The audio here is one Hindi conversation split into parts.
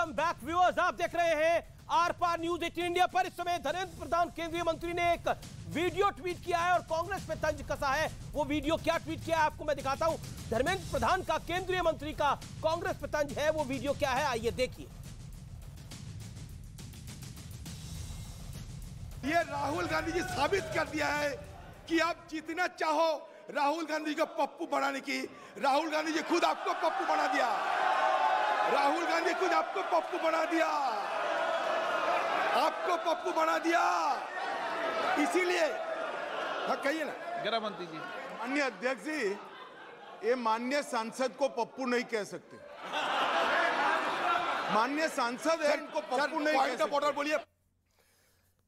वेलकम बैक व्यूअर्स, आप देख रहे हैं आर पार न्यूज 18 इंडिया पर। इस समय धर्मेंद्र प्रधान केंद्रीय मंत्री ने एक वीडियो ट्वीट किया है और कांग्रेस पे तंज कसा है। वो वीडियो क्या ट्वीट किया है आपको मैं दिखाता हूं। धर्मेंद्र प्रधान का केंद्रीय मंत्री का कांग्रेस पे तंज है, वो वीडियो क्या है आइए देखिए। ये राहुल गांधी जी साबित कर दिया है कि आप जितना चाहो राहुल गांधी को पप्पू बनाने की, राहुल गांधी जी खुद आपको पप्पू बना दिया। राहुल गांधी खुद आपको पप्पू बना दिया, आपको पप्पू बना दिया। इसीलिए हाँ कहिए ना। गृह मंत्री जी, माननीय अध्यक्ष जी, ये माननीय सांसद को पप्पू नहीं कह सकते। माननीय सांसद है, इनको पप्पू नहीं कह सकते। बोलिए।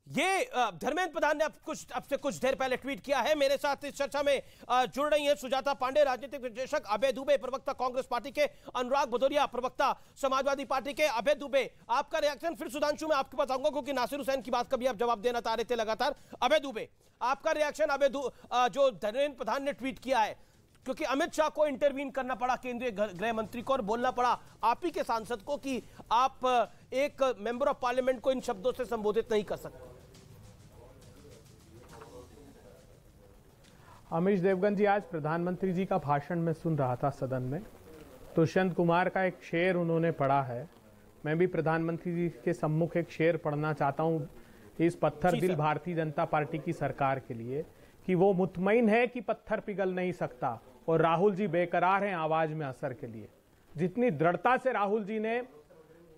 ये धर्मेंद्र प्रधान ने अब से कुछ देर पहले ट्वीट किया है। मेरे साथ इस चर्चा में जुड़ रही हैं सुजाता पांडे, राजनीतिक विश्लेषक, अभय दुबे प्रवक्ता कांग्रेस पार्टी के, अनुराग भदौरिया प्रवक्ता समाजवादी पार्टी के। अभय दुबे, आपका रिएक्शन, फिर सुधांशु मैं आपके पास आऊंगा क्योंकि नासिर हुसैन की बात का भी आप जवाब देना चाह रहे थे लगातार। अभय दुबे, आपका रिएक्शन जो धर्मेंद्र प्रधान ने ट्वीट किया है, क्योंकि अमित शाह को इंटरवीन करना पड़ा केंद्रीय गृह मंत्री को और बोलना पड़ा आप ही के सांसद को कि आप एक मेंबर ऑफ पार्लियामेंट को इन शब्दों से संबोधित नहीं कर सकते। अमीश देवगन जी, आज प्रधानमंत्री जी का भाषण में सुन रहा था सदन में। दुष्यंत कुमार का एक शेर उन्होंने पढ़ा है। मैं भी प्रधानमंत्री जी के सम्मुख एक शेर पढ़ना चाहता हूं इस पत्थर दिल भारतीय जनता पार्टी की सरकार के लिए कि वो मुतमईन है कि पत्थर पिघल नहीं सकता और राहुल जी बेकरार हैं आवाज में असर के लिए। जितनी दृढ़ता से राहुल जी ने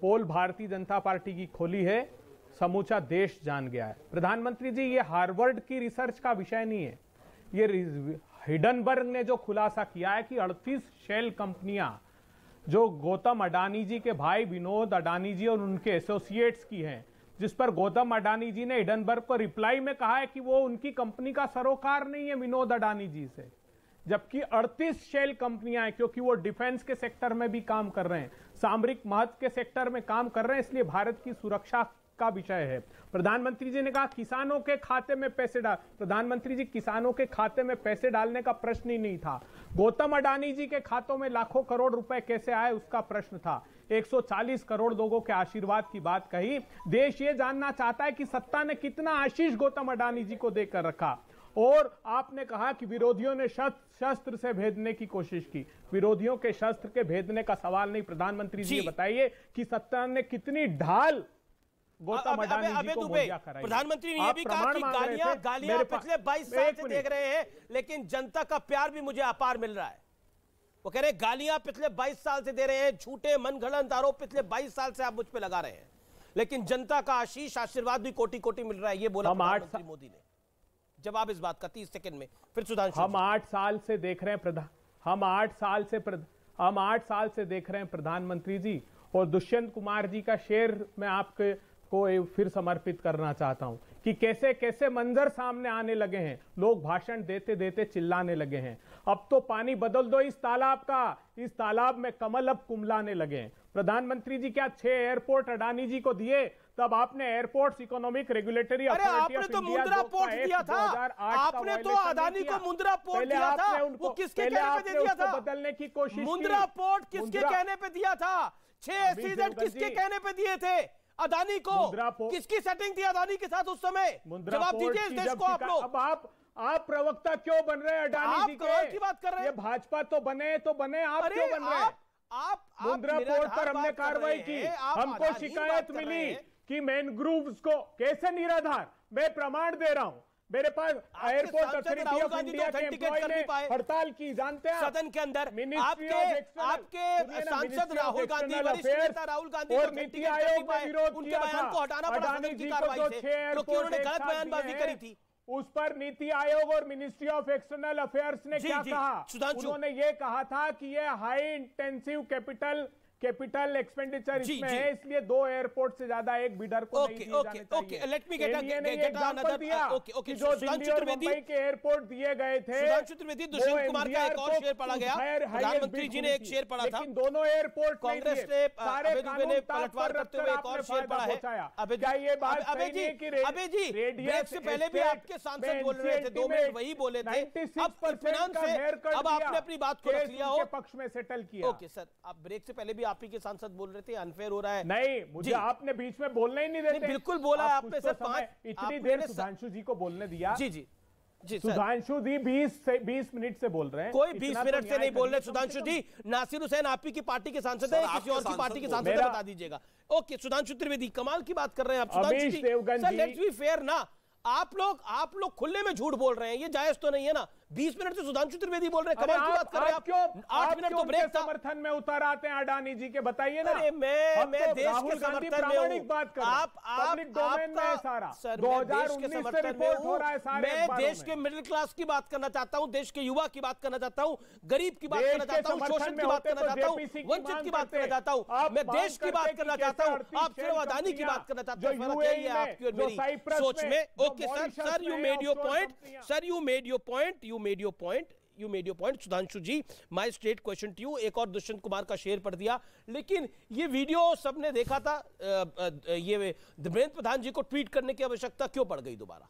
पोल भारतीय जनता पार्टी की खोली है, समूचा देश जान गया है। प्रधानमंत्री जी, ये हार्वर्ड की रिसर्च का विषय नहीं है। ये हिडनबर्ग ने जो खुलासा किया है कि 38 शेल कंपनियां जो गौतम अडानी जी के भाई विनोद अडानी जी और उनके एसोसिएट्स की हैं, जिस पर गौतम अडानी जी ने हिडनबर्ग को रिप्लाई में कहा है कि वो उनकी कंपनी का सरोकार नहीं है विनोद अडानी जी से, जबकि 38 शेल कंपनियां हैं, क्योंकि वो डिफेंस के सेक्टर में भी काम कर रहे हैं, सामरिक महत्व के सेक्टर में काम कर रहे हैं, इसलिए भारत की सुरक्षा का विषय है। प्रधानमंत्री जी ने कहा किसानों के खाते में पैसे डाल, प्रधानमंत्री जी, किसानों के खाते में पैसे डालने का प्रश्न ही नहीं था। गौतम अडानी जी के खातों में लाखों करोड़ रुपए कैसे आए उसका प्रश्न था। 140 करोड़ लोगों के आशीर्वाद की बात कही। देश ये जानना चाहता है कि सत्ता ने कितना आशीष गौतम अडानी जी को देकर रखा। और आपने कहा कि विरोधियों ने शस्त्र से भेदने की कोशिश की। विरोधियों के शस्त्र के भेदने का सवाल नहीं। प्रधानमंत्री जी बताइए कि सत्ता ने कितनी ढाल गौतम अडानी जी को मुहैया कराई। प्रधानमंत्री ने यह भी कहा कि गालियां पिछले 22 साल से देख रहे हैं, लेकिन जनता का प्यार भी मुझे अपार मिल रहा है। वो कह रहे हैं गालियां पिछले 22 साल से दे रहे हैं, झूठे मनगढ़ंत आरोप पिछले 22 साल से आप मुझ पे लगा रहे हैं, लेकिन जनता का आशीष आशीर्वाद भी कोटि कोटि मिल रहा है। ये बोला प्रधानमंत्री मोदी ने। जवाब इस बात का 30 सेकंड में, फिर सुधांशु। हम 8 साल से देख रहे हैं हम 8 साल से देख रहे हैं प्रधानमंत्री जी, और दुष्यंत कुमार जी का शेर मैं आपके को फिर समर्पित करना चाहता हूं कि कैसे कैसे मंजर सामने आने लगे हैं। लोग भाषण देते देते चिल्लाने लगे हैं, अब तो पानी बदल दो इस तालाब का, इस तालाब में कमल अब कुमलाने लगे हैं। प्रधानमंत्री जी, क्या 6 एयरपोर्ट अडानी जी को दिए? तब आपने airports economic regulatory authority of India Mundra port दिया था। आपने तो अडानी को मुंद्रा पोर्ट दिया था। वो किसके कहने पे दिया था? बदलने की कोशिश। मुंद्रा पोर्ट किसके कहने पे दिया था? 6 SEZ किसके कहने पे दिए थे? अडानी को। किसकी सेटिंग थी अडानी के साथ उस समय? जवाब दीजिए इस देश को आप लोग। अब आप प्रवक्ता क्यों बन रहे हैं अडानी जी के? की बात कर रहे हैं। ये भाजपा तो बने, आप क्यों बन रहे हैं? आप मुंद्रा पोर्ट पर हमने कार्रवाई की, हमको शिकायत मिली कि मैनग्रोव्स को कैसे निराधार, मैं प्रमाण दे रहा हूं, मेरे पास एयरपोर्ट अथॉरिटी ऑफ इंडिया के एम्प्लॉय ने हड़ताल की, जानते हैं सदन के अंदर आपके सांसद राहुल गांधी, वरिष्ठ नेता राहुल गांधी और नीति आयोग ने विरोध किया था। उनके बयान को हटाना पड़ा सदन की कार्रवाई से क्योंकि उन्होंने गलत बयानबाजी करी थी। उस पर नीति आयोग और मिनिस्ट्री ऑफ एक्सटर्नल अफेयर्स ने क्या कहा? उन्होंने ये कहा था कि ये हाई इंटेंसिव कैपिटल एक्सपेंडिचर इसमें है, इसलिए 2 एयरपोर्ट से ज्यादा एक बिडर को नहीं दिए जाने चाहिए। लेट मी गेट अनदर जो दिल्ली और मुंबई के एयरपोर्ट दिए गए थे, सुधांशु त्रिवेदी, दुष्यंत कुमार का एक और शेर पढ़ा गया, प्रधानमंत्री जी ने एक शेर पढ़ा था, लेकिन दोनों एयरपोर्ट कांग्रेस ने अभय दुबे ने पलटवार करते हुए एक और शेर पढ़ा है। अभय जी, ब्रेक से पहले भी आपके सांसद बोल रहे थे, 2 मिनट वही बोले थे, अब इत्मीनान से अब आपने अपनी बात को रख लिया हो, पक्ष में सेटल किया। ओके सर, आप ब्रेक से पहले भी आप ही के सांसद बोल रहे थे अनफेयर हो रहा है। नहीं, मुझे आपने बीच में बोलने ही नहीं देते। बिल्कुल बोला आपने सर, इतनी देर सुधांशु जी को बोलने दिया। जी जी जी सुधांशु जी 20 मिनट से बोल रहे हैं। कोई 20 मिनट से नहीं बोल रहे सुधांशु जी। नासिर हुसैन आप ही की पार्टी के सांसद है, किसी और की पार्टी के सांसद है, बता दीजिएगा। ओके, सुधांशु त्रिवेदी कमाल की बात कर रहे हैं आप। सुधांशु जी सर, लेट्स बी फेयर ना, आप लोग खुले में झूठ बोल रहे हैं, ये जायज तो नहीं है ना। 20 मिनट से सुधांशु त्रिवेदी बोल रहे हैं, कमाल की बात कर रहे हैं आप। क्यों 8 मिनट तो ब्रेक था। समर्थन में उतर आते हैं अडानी जी के, बताइए ना। अरे मैं देश के समर्थन में हूं। बात कर आप पब्लिक डोमेन में सारा सर, 2019 से रिपोर्ट हो रहा है सारे। मैं देश के मिडिल क्लास की बात करना चाहता हूं, देश के युवा की बात करना चाहता हूं, गरीब की बात करना चाहता हूं, शोषित की बात करना चाहता हूं, वंचित की बात करना चाहता हूं, मैं देश की बात करना चाहता हूं। आप सिर्फ अडानी की बात करना चाहते हैं। फर्क यही है आपकी और मेरी सोच में। Okay sir, you made your point sir, you made your point Sudhanshu ji. My straight question to you, एक और दुष्यंत कुमार का शेयर पढ़ दिया, लेकिन ये वीडियो सबने देखा था, ये धर्मेंद्र प्रधान जी को ट्वीट करने की आवश्यकता क्यों पड़ गई दोबारा?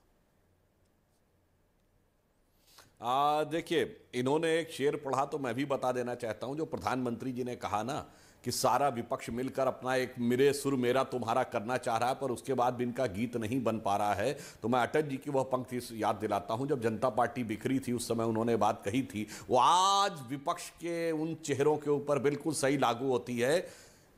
देखिए, इन्होंने एक शेर पढ़ा तो मैं भी बता देना चाहता हूं। जो प्रधानमंत्री जी ने कहा ना कि सारा विपक्ष मिलकर अपना एक मेरे सुर मेरा तुम्हारा करना चाह रहा है, पर उसके बाद भी इनका गीत नहीं बन पा रहा है, तो मैं अटल जी की वह पंक्ति याद दिलाता हूं। जब जनता पार्टी बिखरी थी उस समय उन्होंने बात कही थी, वो आज विपक्ष के उन चेहरों के ऊपर बिल्कुल सही लागू होती है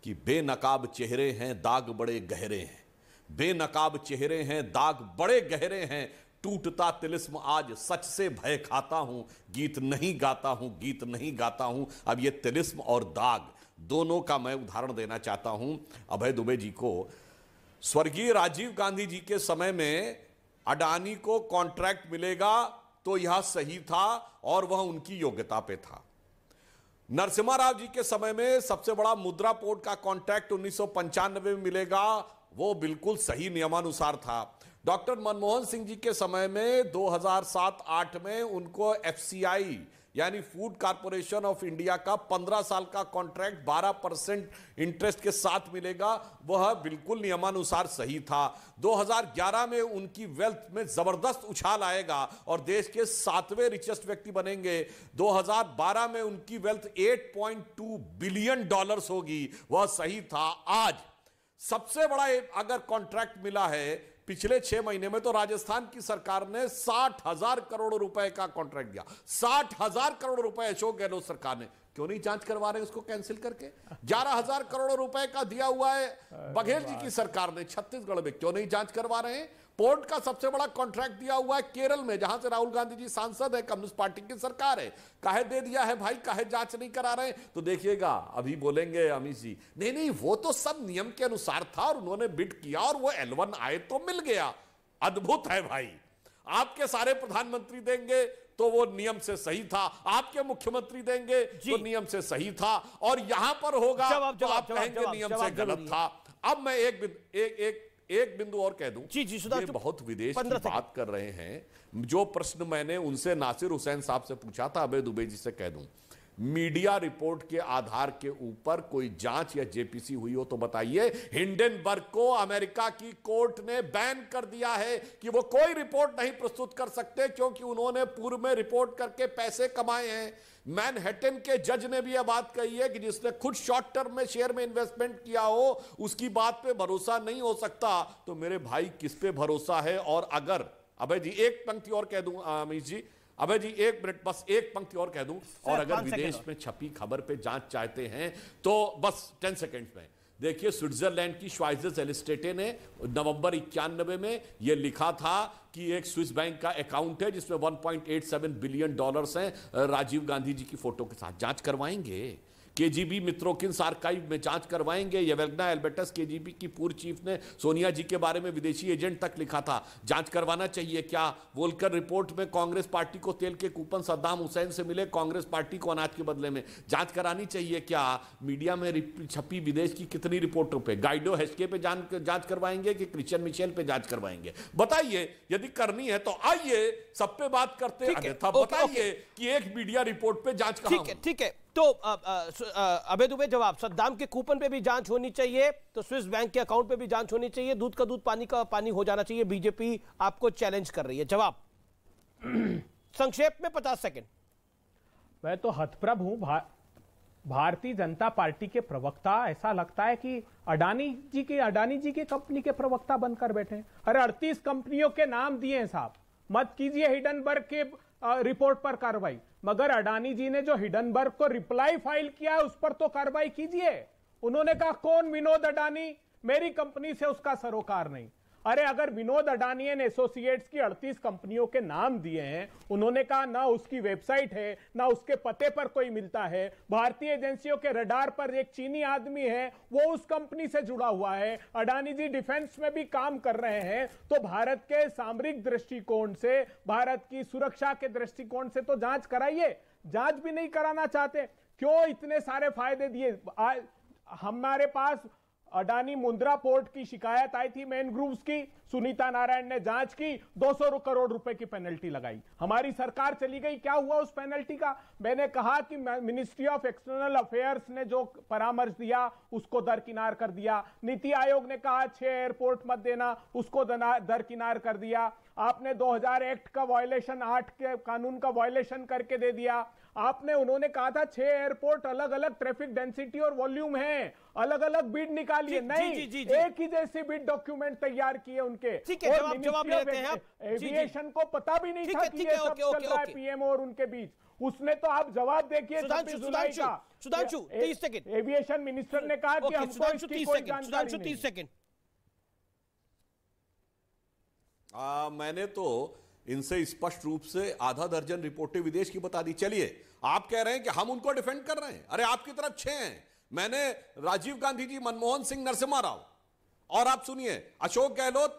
कि बेनकाब चेहरे हैं, दाग बड़े गहरे हैं। बेनकाब चेहरे हैं, दाग बड़े गहरे हैं, टूटता तिलिस्म आज सच से भय खाता हूं, गीत नहीं गाता हूं, गीत नहीं गाता हूं। अब ये तिलिस्म और दाग दोनों का मैं उदाहरण देना चाहता हूं अभय दुबे जी को। स्वर्गीय राजीव गांधी जी के समय में अडानी को कॉन्ट्रैक्ट मिलेगा तो यह सही था और वह उनकी योग्यता पे था। नरसिम्हा राव जी के समय में सबसे बड़ा मुद्रा पोर्ट का कॉन्ट्रैक्ट 1995 में मिलेगा, वो बिल्कुल सही नियमानुसार था। डॉक्टर मनमोहन सिंह जी के समय में 2007-8 में उनको FCI यानी फूड कॉर्पोरेशन ऑफ इंडिया का 15 साल का कॉन्ट्रैक्ट 12% इंटरेस्ट के साथ मिलेगा, वह बिल्कुल नियमानुसार सही था। 2011 में उनकी वेल्थ में जबरदस्त उछाल आएगा और देश के 7वें रिचेस्ट व्यक्ति बनेंगे। 2012 में उनकी वेल्थ $8.2 बिलियन होगी, वह सही था। आज सबसे बड़ा अगर कॉन्ट्रैक्ट मिला है पिछले 6 महीने में, तो राजस्थान की सरकार ने 60,000 करोड़ रुपए का कॉन्ट्रैक्ट दिया। 60,000 करोड़ रुपए अशोक गहलोत सरकार ने, क्यों नहीं जांच करवा रहे उसको कैंसिल करके? 11,000 करोड़ रुपए का दिया हुआ है बघेल जी की सरकार ने छत्तीसगढ़ में, क्यों नहीं जांच करवा रहे हैं? पोर्ट का सबसे बड़ा कॉन्ट्रैक्ट दिया हुआ है केरल में, जहां से राहुल गांधी जी सांसद है, कम्युनिस्ट पार्टी की सरकार है, काहे दे दिया है भाई, काहे जांच नहीं करा रहे? तो देखिएगा अभी बोलेंगे अमित जी, नहीं नहीं वो तो सब नियम के अनुसार था और उन्होंने बिड किया और वो L1 आए तो मिल गया। अद्भुत है भाई, आपके सारे प्रधानमंत्री देंगे तो वो नियम से सही था, आपके मुख्यमंत्री देंगे तो नियम से सही था, और यहां पर होगा तो आप कहेंगे नियम से गलत था। अब मैं एक बिंदु और कह दूं, ये बहुत विदेश की बात कर रहे हैं। जो प्रश्न मैंने उनसे नासिर हुसैन साहब से पूछा था, अभय दुबे जी से कह दूं, मीडिया रिपोर्ट के आधार के ऊपर कोई जांच या जेपीसी हुई हो तो बताइए। हिंडनबर्ग को अमेरिका की कोर्ट ने बैन कर दिया है कि वो कोई रिपोर्ट नहीं प्रस्तुत कर सकते, क्योंकि उन्होंने पूर्व में रिपोर्ट करके पैसे कमाए हैं। मैनहट्टन के जज ने भी यह बात कही है कि जिसने खुद शॉर्ट टर्म में शेयर में इन्वेस्टमेंट किया हो उसकी बात पे भरोसा नहीं हो सकता। तो मेरे भाई किस पे भरोसा है? और अगर अभय जी एक पंक्ति और कह दूं, अमित जी, अभय जी 1 मिनट, बस एक पंक्ति और कह दूं, और अगर विदेश में छपी खबर पे जांच चाहते हैं तो बस 10 सेकेंड्स में देखिए। स्विट्जरलैंड की श्वाइजर्स एलिस्टेटे ने नवंबर 91 में यह लिखा था कि एक स्विस बैंक का अकाउंट है जिसमें $1.87 बिलियन हैं, राजीव गांधी जी की फोटो के साथ। जांच करवाएंगे। केजीबी मित्रोकिन्स आर्काइव में जांच करवाएंगे। येवेल्ना एल्बर्टस केजीबी की पूर्व चीफ ने सोनिया जी के बारे में विदेशी एजेंट तक लिखा था, जांच करवाना चाहिए क्या? वोल्कर रिपोर्ट में कांग्रेस पार्टी को तेल के कूपन सद्दाम हुसैन से मिले, कांग्रेस पार्टी को अनाज के बदले में, जांच करानी चाहिए क्या? मीडिया में छपी विदेश की कितनी रिपोर्टों पे, गाइडो हेस्के पे जांच करवाएंगे कि क्रिश्चियन मिशेल पे जांच करवाएंगे? बताइए, यदि करनी है तो आइए सब पे बात करते हैं, अन्यथा बताइए कि एक मीडिया रिपोर्ट पे जांच कहां? ठीक है। तो अभय दुबे जवाब, सद्दाम के कूपन पे भी जांच होनी चाहिए, तो स्विस बैंक के अकाउंट पे भी जांच होनी चाहिए, दूध का दूध पानी का पानी हो जाना चाहिए। बीजेपी आपको चैलेंज कर रही है, जवाब संक्षेप में 50 सेकंड। मैं तो हतप्रभ हूं भारतीय जनता पार्टी के प्रवक्ता ऐसा लगता है कि अडानी जी की कंपनी के प्रवक्ता बनकर बैठे हैं। अरे 38 कंपनियों के नाम दिए हैं साहब, मत कीजिए हिडनबर्ग के रिपोर्ट पर कार्रवाई, मगर अडानी जी ने जो हिडनबर्ग को रिप्लाई फाइल किया है उस पर तो कार्रवाई कीजिए। उन्होंने कहा कौन विनोद अडानी, मेरी कंपनी से उसका सरोकार नहीं। अरे अगर विनोद अडानी एंड एसोसिएट्स की 38 कंपनियों के नाम दिए हैं, उन्होंने कहा ना उसकी वेबसाइट है ना उसके पते पर कोई मिलता है, भारतीय एजेंसियों के रडार पर एक चीनी आदमी है वो उस कंपनी से जुड़ा हुआ है, अडानी जी डिफेंस में भी काम कर रहे हैं, तो भारत के सामरिक दृष्टिकोण से, भारत की सुरक्षा के दृष्टिकोण से तो जांच कराइए। जांच भी नहीं कराना चाहते, क्यों इतने सारे फायदे दिए? हमारे पास अडानी मुंद्रा पोर्ट की शिकायत आई थी मैन ग्रुप्स की, सुनीता नारायण ने जांच की, 200 करोड़ रुपए की पेनल्टी लगाई, हमारी सरकार चली गई। क्या हुआ उस पेनल्टी का? मैंने कहा कि मिनिस्ट्री ऑफ एक्सटर्नल अफेयर्स ने जो परामर्श दिया उसको दरकिनार कर दिया, नीति आयोग ने कहा 6 एयरपोर्ट मत देना, उसको दरकिनार कर दिया, आपने 2000 एक्ट का वायलेशन, 8 के कानून का वायलेशन करके दे दिया आपने। उन्होंने कहा था 6 एयरपोर्ट अलग अलग ट्रैफिक डेंसिटी और वॉल्यूम है, अलग अलग बिड निकालिए, नहीं एक ही जैसी बिड डॉक्यूमेंट तैयार किए उनके। ठीक है, जवाब लेते हैं आप। एविएशन को पता भी नहीं था कि ये सब चल रहा है पीएम और उनके बीच, उसने तो आप जवाब देखिए 26 जुलाई का। सुधांशु 30 सेकंड, एविएशन मिनिस्टर ने कहा कि हमको इसकी कोई जानकारी नहीं। 30 सेकंड। मैंने तो इनसे स्पष्ट रूप से आधा दर्जन रिपोर्टें विदेश की बता दी। चलिए, आप कह रहे हैं कि हम उनको डिफेंड कर रहे हैं, अरे आपकी तरफ 6 हैं। मैंने राजीव गांधी जी, मनमोहन सिंह, नरसिम्हा राव, और आप सुनिए अशोक गहलोत,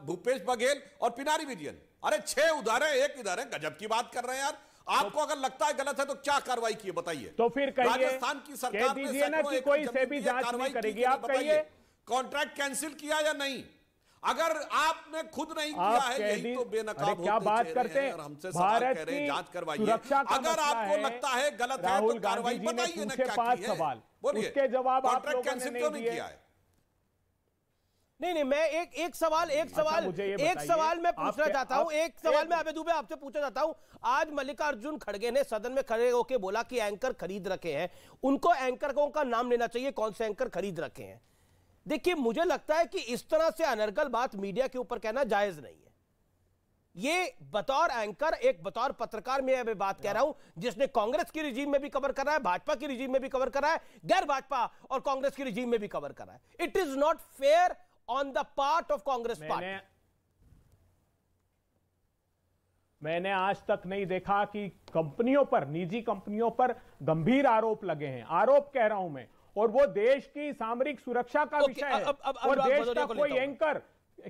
भूपेश बघेल और पिनारी विजयन, अरे 6 उधर है, 1 इधर है। गजब की बात कर रहे हैं यार। आपको अगर लगता है गलत है तो क्या कार्रवाई की है बताइए। तो फिर कहिए, राजस्थान की सरकार ने दीजिए ना कि कोई से भी जांच नहीं करेगी, आप कहिए कॉन्ट्रैक्ट कैंसिल किया या नहीं। अगर आपने खुद नहीं किया है, यही तो बेनकाब क्या बात करते हैं, हमसे सवाल कह रहे हैं, जांच करवाइए। अगर आपको लगता है गलत है तो कार्रवाई बताइए ना क्या की है। बोलिए, उसके जवाब आप कॉन्ट्रैक्ट कैंसिल क्यों नहीं किया है? नहीं, मैं एक सवाल मैं पूछना चाहता हूं, एक सवाल मैं अबे दुबे आपसे पूछना चाहता हूं। आज मल्लिकार्जुन खड़गे ने सदन में खड़े होकर बोला कि एंकर खरीद रखे हैं, उनको एंकरों का नाम लेना चाहिए, कौन से एंकर खरीद रखे हैं। देखिए, मुझे लगता है कि इस तरह से अनर्गल बात मीडिया के ऊपर कहना जायज नहीं है। ये बतौर एंकर, एक बतौर पत्रकार में मैं बात कह रहा हूं, जिसने कांग्रेस की रिजीम में भी कवर करा है, भाजपा की रिजीम में भी कवर करा है, गैर भाजपा और कांग्रेस की रिजीम में भी कवर करा है। It is not fair on the part of Congress party. मैंने आज तक नहीं देखा कि कंपनियों पर, निजी कंपनियों पर गंभीर आरोप लगे हैं। आरोप कह रहा हूं मैं, और वो देश की सामरिक सुरक्षा का विषय है। और देश का कोई एंकर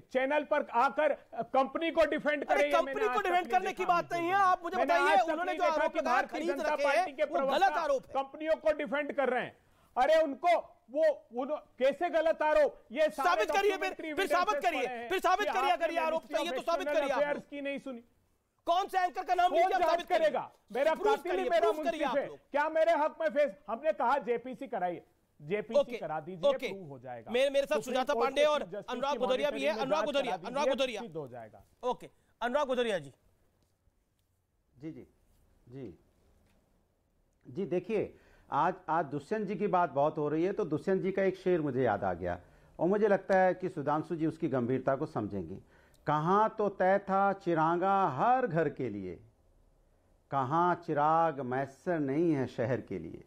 चैनल पर आकर कंपनी को डिफेंड करे, कंपनी को डिफेंड करने की बात नहीं है। आप मुझे बताइए, उन्होंने जो आरोप लगाया भारतीय जनता पार्टी के गलत आरोप है, कंपनियों को डिफेंड कर रहे हैं। अरे उनको वो कैसे गलत आरोप? ये साबित करिए, फिर साबित करिए। अगर ये आरोप सही है तो साबित करिए। आप की नहीं सुनी, कौन से एंकर का नाम लीजिए, साबित करेगा? मेरा कातिल ही मेरा मुंसिफ है, क्या मेरे हक में फेस? हमने कहा जेपीसी कराइए, जेपीसी करा दीजिए, प्रूव हो जाएगा। मेरे साथ सुजाता पांडे और अनुराग भदौरिया भी है। अनुराग भदौरिया हो जाएगा। ओके, अनुराग भदौरिया जी। जी देखिए, आज दुष्यंत जी की बात बहुत हो रही है, तो दुष्यंत जी का एक शेर मुझे याद आ गया, और मुझे लगता है कि सुधांशु जी उसकी गंभीरता को समझेंगे। कहाँ तो तय था चिरागा हर घर के लिए, कहाँ चिराग मैसर नहीं है शहर के लिए।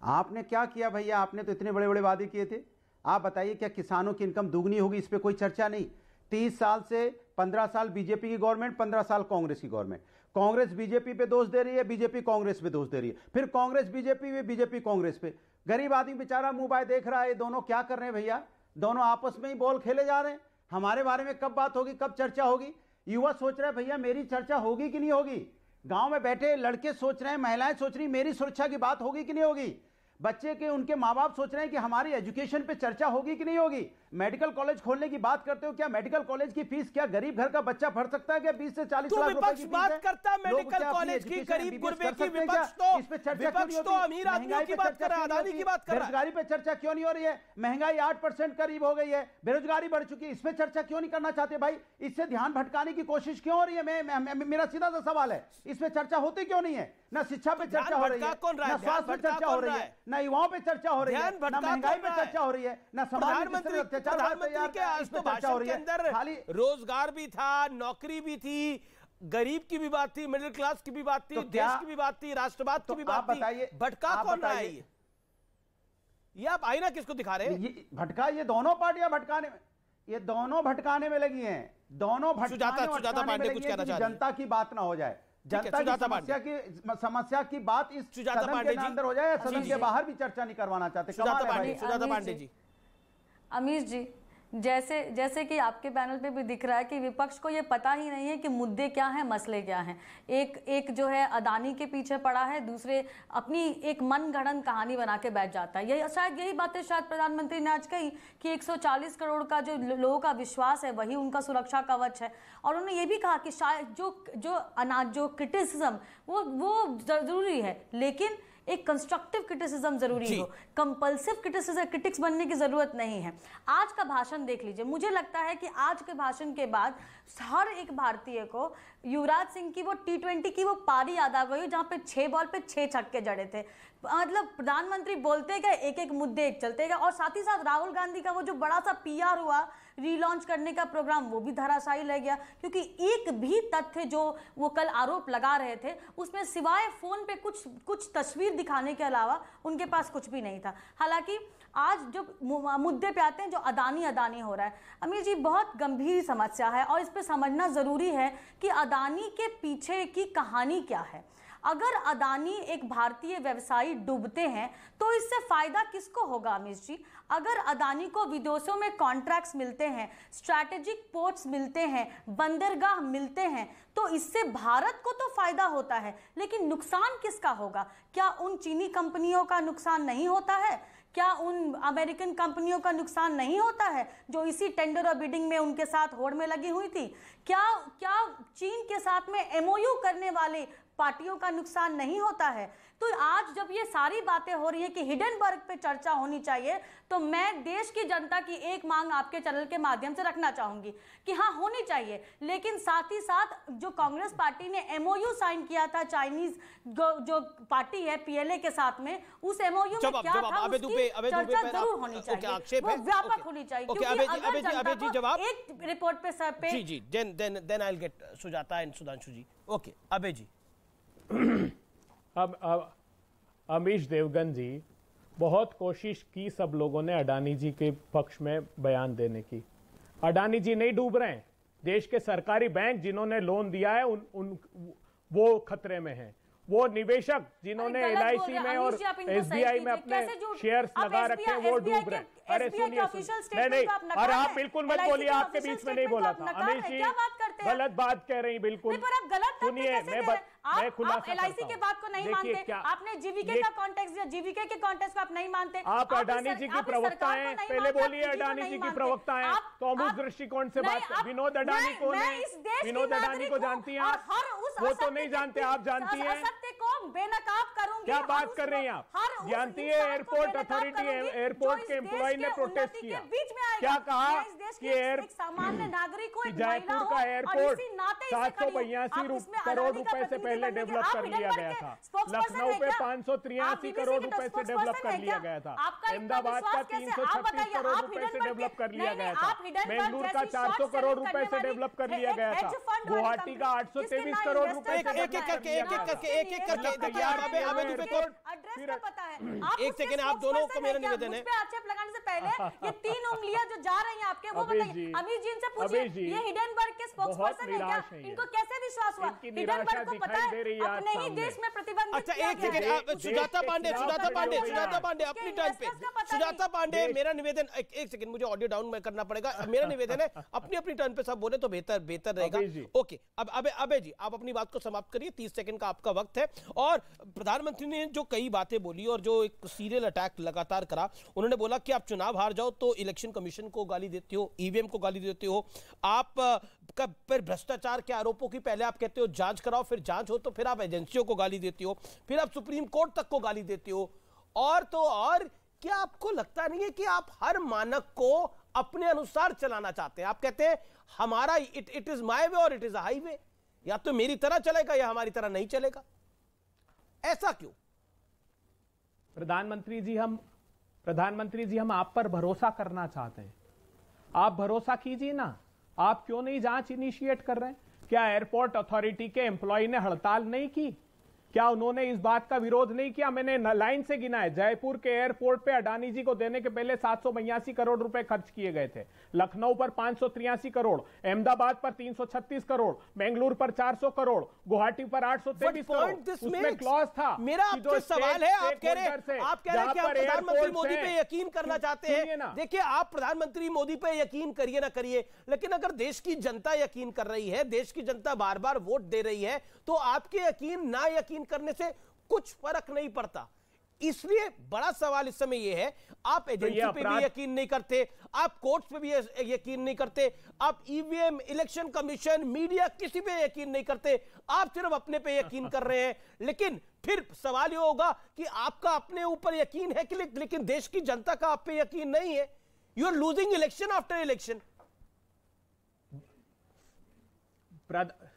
आपने क्या किया भैया? आपने तो इतने बड़े बड़े वादे किए थे। आप बताइए, क्या किसानों की इनकम दुगनी होगी? इस पे कोई चर्चा नहीं। 30 साल से 15 साल बीजेपी की गवर्नमेंट, 15 साल कांग्रेस की गवर्नमेंट। कांग्रेस बीजेपी पे दोष दे रही है, बीजेपी कांग्रेस पे दोष दे रही है, फिर कांग्रेस बीजेपी पे, बीजेपी कांग्रेस पे। गरीब आदमी बेचारा मुंह बाय देख रहा है, ये दोनों क्या कर रहे हैं भैया? दोनों आपस में ही बॉल खेले जा रहे हैं। हमारे बारे में कब बात होगी, कब चर्चा होगी? युवा सोच रहे हैं भैया मेरी चर्चा होगी कि नहीं होगी। गांव में बैठे लड़के सोच रहे हैं, महिलाएं सोच रही मेरी सुरक्षा की बात होगी कि नहीं होगी। बच्चे के उनके माँ बाप सोच रहे हैं कि हमारी एजुकेशन पे चर्चा होगी कि नहीं होगी। मेडिकल कॉलेज खोलने की बात करते हो, क्या मेडिकल कॉलेज की फीस क्या गरीब घर का बच्चा भर सकता है? क्या 20 से 40 लाख रुपए की बात करता है मेडिकल कॉलेज की, गरीब गुरबे की। विपक्ष तो अमीर आदमियों की बात कर रहा है, अदानी की बात कर रहा है। बेरोजगारी पे चर्चा क्यों नहीं हो रही है? महंगाई 8% करीब हो गई है, बेरोजगारी बढ़ चुकी है, इस पे चर्चा क्यों नहीं करना चाहते भाई? इससे ध्यान भटकाने की कोशिश क्यों हो रही है? मेरा सीधा सा सवाल है, इस पे चर्चा होती क्यों नहीं है? ना शिक्षा पे चर्चा हो रही है, ना स्वास्थ्य पे चर्चा हो रही है, ना युवाओं पे चर्चा हो रही है, ना महंगाई पे चर्चा हो रही है, ना समाज में प्रधानमंत्री के आज तो भाषण के अंदर खाली रोजगार भी था, नौकरी भी थी, गरीब की भी बात थी, मिडिल क्लास की भी बात थी, देश की भी बात थी, राष्ट्रवाद की भी बात थी। भटका कौन रहा है ये आप आईना किसको दिखा रहे हैं? भटका ये दोनों पार्टियां भटकाने में, ये दोनों भटकाने में लगी हैं, दोनों सुजाता पांडे कुछ कहना चाह रही है। जनता की बात ना हो जाए, जनता की समस्या की बात इस सदन के अंदर हो जाए, सदन के बाहर भी चर्चा नहीं करवाना चाहते। सुजाता पांडे जी। अमीश जी, जैसे कि आपके पैनल पे भी दिख रहा है कि विपक्ष को ये पता ही नहीं है कि मुद्दे क्या हैं, मसले क्या हैं। एक जो है अदानी के पीछे पड़ा है, दूसरे अपनी एक मनगढ़ंत कहानी बना के बैठ जाता है। शायद यही बातें शायद प्रधानमंत्री ने आज कही कि 140 करोड़ का जो लोगों का विश्वास है वही उनका सुरक्षा कवच है। और उन्होंने ये भी कहा कि शायद जो क्रिटिसिज्म वो जरूरी है, लेकिन एक कंस्ट्रक्टिव क्रिटिसिज्म जरूरी हो, कंपल्सिव क्रिटिक्स बनने की जरूरत नहीं है। आज का भाषण देख लीजिए, मुझे लगता है कि आज के भाषण के बाद हर एक भारतीय को युवराज सिंह की वो T20 की वो पारी याद आ गई जहां पे 6 बॉल पे 6 छक्के जड़े थे। मतलब प्रधानमंत्री बोलते गए, एक एक मुद्दे एक चलते गए, और साथ ही साथ राहुल गांधी का वो जो बड़ा सा PR हुआ रीलॉन्च करने का प्रोग्राम, वो भी धराशायी रह गया, क्योंकि एक भी तथ्य जो वो कल आरोप लगा रहे थे उसमें सिवाय फोन पे कुछ तस्वीर दिखाने के अलावा उनके पास कुछ भी नहीं था। हालांकि आज जो मुद्दे पे आते हैं, जो अदानी हो रहा है, अमीर जी बहुत गंभीर समस्या है और इस पे समझना जरूरी है कि अदानी के पीछे की कहानी क्या है। अगर अदानी एक भारतीय व्यवसायी डूबते हैं तो इससे फायदा किसको होगा अमीश जी? अगर अदानी को विदेशों में कॉन्ट्रैक्ट्स मिलते हैं, स्ट्रैटेजिक पोर्ट्स मिलते हैं, बंदरगाह मिलते हैं, तो इससे भारत को तो फायदा होता है, लेकिन नुकसान किसका होगा? क्या उन चीनी कंपनियों का नुकसान नहीं होता है? क्या उन अमेरिकन कंपनियों का नुकसान नहीं होता है जो इसी टेंडर और बिडिंग में उनके साथ होड़ में लगी हुई थी? क्या चीन के साथ में MOU करने वाले पार्टियों का नुकसान नहीं होता है? तो आज जब ये सारी बातें हो रही है कि हिडनबर्ग पे चर्चा होनी चाहिए, तो मैं देश की जनता की एक मांग आपके चैनल के माध्यम से रखना चाहूंगी कि हाँ होनी चाहिए, लेकिन साथ ही साथ जो कांग्रेस पार्टी ने MOU साइन किया था चाइनीज जो पार्टी है PLA के साथ में, उस MOU में क्या था उसकी चर्चा जरूर होनी चाहिए, वो व्यापक होनी चाहिए, क्योंकि अगर जनता को एक रिपोर्ट पे सर पे जी then I will get Sujata and Sudhanshu ji. Okay अबे जी। अब अमीश देवगन जी, बहुत कोशिश की सब लोगों ने अडानी जी के पक्ष में बयान देने की। अडानी जी नहीं डूब रहे हैं, देश के सरकारी बैंक जिन्होंने लोन दिया है वो खतरे में हैं। वो निवेशक जिन्होंने LIC में और SBI में अपने शेयर्स लगा रखे हैं वो डूब रहे हैं। अरे सुनिए, नहीं, और आप बिल्कुल मत बोलिए, आपके बीच में नहीं बोला था। अमीश जी गलत बात कह रही, बिल्कुल सुनिए, मैं खुलासा LIC के बात को नहीं मानते, आपने GVK का कॉन्टेक्स्ट दिया, GVK के कॉन्टेक्स्ट को आप नहीं मानते। आप अडानी जी की प्रवक्ता हैं, पहले बोलिए अडानी जी की प्रवक्ता हैं, तो हम उस दृष्टिकोण से बात करें। विनोद अडानी कौन है? विनोद अडानी को जानती हैं आप? वो तो नहीं जानते, आप जानती हैं। बेनकाब करूंगी। क्या बात कर रही हैं आप? जानती है एयरपोर्ट अथॉरिटी, एयरपोर्ट के एम्प्लॉय ने प्रोटेस्ट किया, क्या कहा कि सामान्य नागरिकों, जयपुर का एयरपोर्ट 782 करोड़ रुपए से पहले डेवलप कर लिया गया था, लखनऊ पे 583 करोड़ रुपए से डेवलप कर लिया गया था, अहमदाबाद का 336 करोड़ रुपए से डेवलप कर लिया गया था, बेंगलुरु का 400 करोड़ रुपए से डेवलप कर लिया गया था, गुवाहाटी का 823 करोड़ रुपए से एक सेकंड, आप दोनों को मेरा निवेदन है, आक्षेप लगाने से पहले ये 3 उंगलियां जो जा रही हैं आपके, वो बताइए। अमीर जी से पूछिए, ये हिडनबर्ग के स्पोक्सपर्सन है क्या? इनको कैसे विश्वास हुआ? हिडनबर्ग को पता है अपने ही देश में प्रतिबंधित। अच्छा एक सेकंड, सुजाता पांडे अपनी टर्न पे। सुजाता पांडे, मेरा निवेदन, एक सेकंड, मुझे ऑडियो डाउन में करना पड़ेगा। मेरा निवेदन है अपनी टर्न पे सब बोले तो बेहतर रहेगा। ओके, अब अबे जी आप अपनी बात को समाप्त करिए, 30 सेकंड का आपका वक्त है। और प्रधानमंत्री ने जो कई बातें बोली और जो एक सीरियल अटैक लगातार करा, उन्होंने बोला कि आप चुनाव हार जाओ तो इलेक्शन कमीशन को गाली देते हो, ईवीएम को गाली देते हो, आप फिर भ्रष्टाचार के आरोपों की पहले आप कहते हो जांच कराओ, फिर जांच हो तो फिर आप एजेंसियों को गाली देते हो, फिर आप सुप्रीम कोर्ट तक को गाली देते हो। और तो और क्या आपको लगता नहीं है कि आप हर मानक को अपने अनुसार चलाना चाहते हैं? आप कहते हैं हमारा इट इज माय वे और इट इज अ हाईवे, या तो मेरी तरह चलेगा या हमारी तरह नहीं चलेगा। ऐसा क्यों? प्रधानमंत्री जी हम आप पर भरोसा करना चाहते हैं। आप भरोसा कीजिए ना। आप क्यों नहीं जांच इनिशिएट कर रहे हैं? क्या एयरपोर्ट अथॉरिटी के एम्प्लॉय ने हड़ताल नहीं की? क्या उन्होंने इस बात का विरोध नहीं किया? मैंने लाइन से गिना है, जयपुर के एयरपोर्ट पे अडानी जी को देने के पहले 782 करोड़ रुपए खर्च किए गए थे, लखनऊ पर 583 करोड़, अहमदाबाद पर 336 करोड़, बेंगलुरु पर 400 करोड़, गुवाहाटी पर 823 करोड़, उसमें क्लॉज था। मेरा आपसे सवाल है, आप कह रहे हैं कि आप प्रधानमंत्री मोदी पे यकीन करना चाहते हैं। देखिए, आप प्रधानमंत्री मोदी पे यकीन करिए ना करिए, लेकिन अगर देश की जनता यकीन कर रही है, देश की जनता बार बार वोट दे रही है, तो आपके यकीन ना यकीन करने से कुछ फर्क नहीं पड़ता। इसलिए बड़ा सवाल इस समय यह है, आप एजेंसी पे भी यकीन नहीं करते, आप कोर्ट्स पे भी यकीन नहीं करते, आप ईवीएम, इलेक्शन कमीशन, मीडिया, किसी पे यकीन नहीं करते, आप सिर्फ अपने पे यकीन कर रहे हैं। लेकिन फिर सवाल यह होगा कि आपका अपने ऊपर यकीन है कि लेकिन देश की जनता का आप पे यकीन नहीं है। You are losing election after election.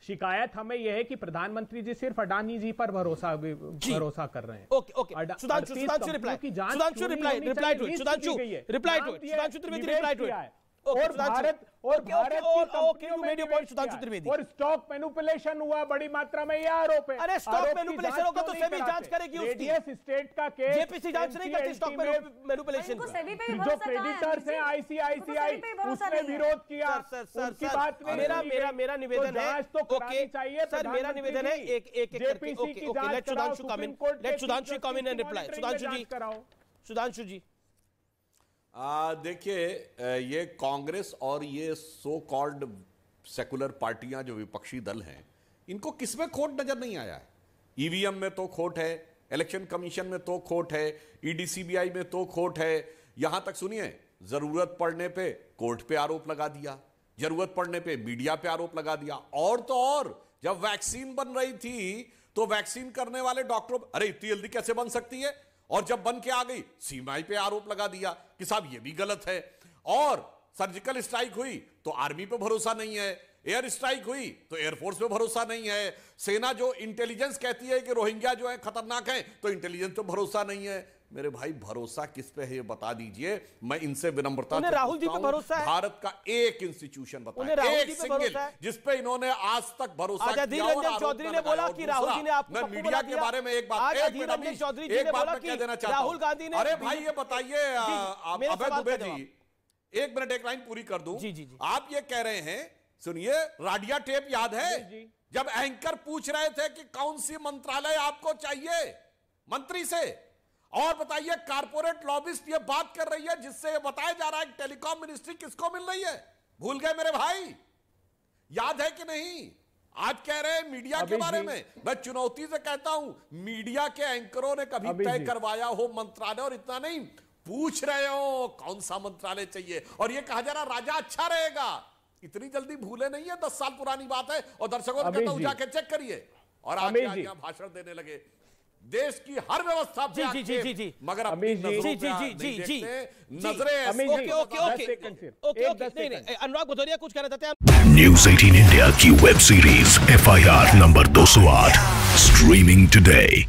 शिकायत हमें यह है कि प्रधानमंत्री जी सिर्फ अडानी जी पर भरोसा कर रहे हैं। Okay okay, Sudhanshu reply to it. और भारत और स्टॉक मैनिपुलेशन हुआ बड़ी मात्रा में, यह आरोप है। अरे स्टॉक मैनिपुलेशन होगा तो सेबी जांच करेगी उसकी। स्टेट का केस जेपीसी जांच नहीं करती स्टॉक मैनिपुलेशन को। जो क्रेडिटर्स हैं आईसीआईसीआई, उसने विरोध किया। उनकी बात नहीं। मेरा निवेदन है, ओके सर, मेरा निवेदन है एक जेपीसी की जांच let Sudhanshu come in, let Sudhanshu come in and reply. Sudhanshu ji देखिए, ये कांग्रेस और ये सो कॉल्ड सेकुलर पार्टियां जो विपक्षी दल हैं, इनको किसमें खोट नजर नहीं आया है? ईवीएम में तो खोट है, इलेक्शन कमीशन में तो खोट है, ईडीसीबीआई में तो खोट है, यहां तक सुनिए जरूरत पड़ने पे कोर्ट पे आरोप लगा दिया, जरूरत पड़ने पे मीडिया पे आरोप लगा दिया। और तो और जब वैक्सीन बन रही थी तो वैक्सीन करने वाले डॉक्टरों, अरे इतनी जल्दी कैसे बन सकती है, और जब बन के आ गई सीएमआई पे आरोप लगा दिया कि साहब ये भी गलत है। और सर्जिकल स्ट्राइक हुई तो आर्मी पे भरोसा नहीं है, एयर स्ट्राइक हुई तो एयरफोर्स पे भरोसा नहीं है, सेना जो इंटेलिजेंस कहती है कि रोहिंग्या जो है खतरनाक है तो इंटेलिजेंस पे भरोसा नहीं है। मेरे भाई भरोसा किस पे है ये बता दीजिए। मैं इनसे विनम्रता से राहुल जी पे भरोसा है? भारत का एक इंस्टीट्यूशन बताएं, एक सिंगल जिसपे इन्होंने आज तक भरोसा किया। अधीर रंजन चौधरी ने बोला कि राहुल जी ने आपको मैं मीडिया के बारे में एक बात कह देना चाहता हूं। राहुल गांधी ने, अरे भाई ये बताइए अभय दुबे जी, एक मिनट एक लाइन पूरी कर दूं। आप ये कह रहे हैं, सुनिए, राडिया टेप याद है जब एंकर पूछ रहे थे कि कौन सी मंत्रालय आपको चाहिए मंत्री से, और बताइए कारपोरेट लॉबिस्ट ये बात कर रही है जिससे ये बताया जा रहा है कि टेलीकॉम मिनिस्ट्री किसको मिल रही है। भूल गए मेरे भाई? याद है कि नहीं? आज कह रहे हैं मीडिया के बारे में। मैं चुनौती से कहता हूं, मीडिया के एंकरों ने कभी तय करवाया हो मंत्रालय, और इतना नहीं पूछ रहे हो कौन सा मंत्रालय चाहिए, और ये कहा जा रहा राजा अच्छा रहेगा। इतनी जल्दी भूले नहीं है, 10 साल पुरानी बात है। और दर्शकों ने कहता हूं जाके चेक करिए, और आज भाषण देने लगे देश की हर व्यवस्था पे मगर अपनी नजरें। अनुराग भदौरिया कुछ कहना चाहते हैं? न्यूज़ 18 इंडिया की web series FIR number 208 streaming today.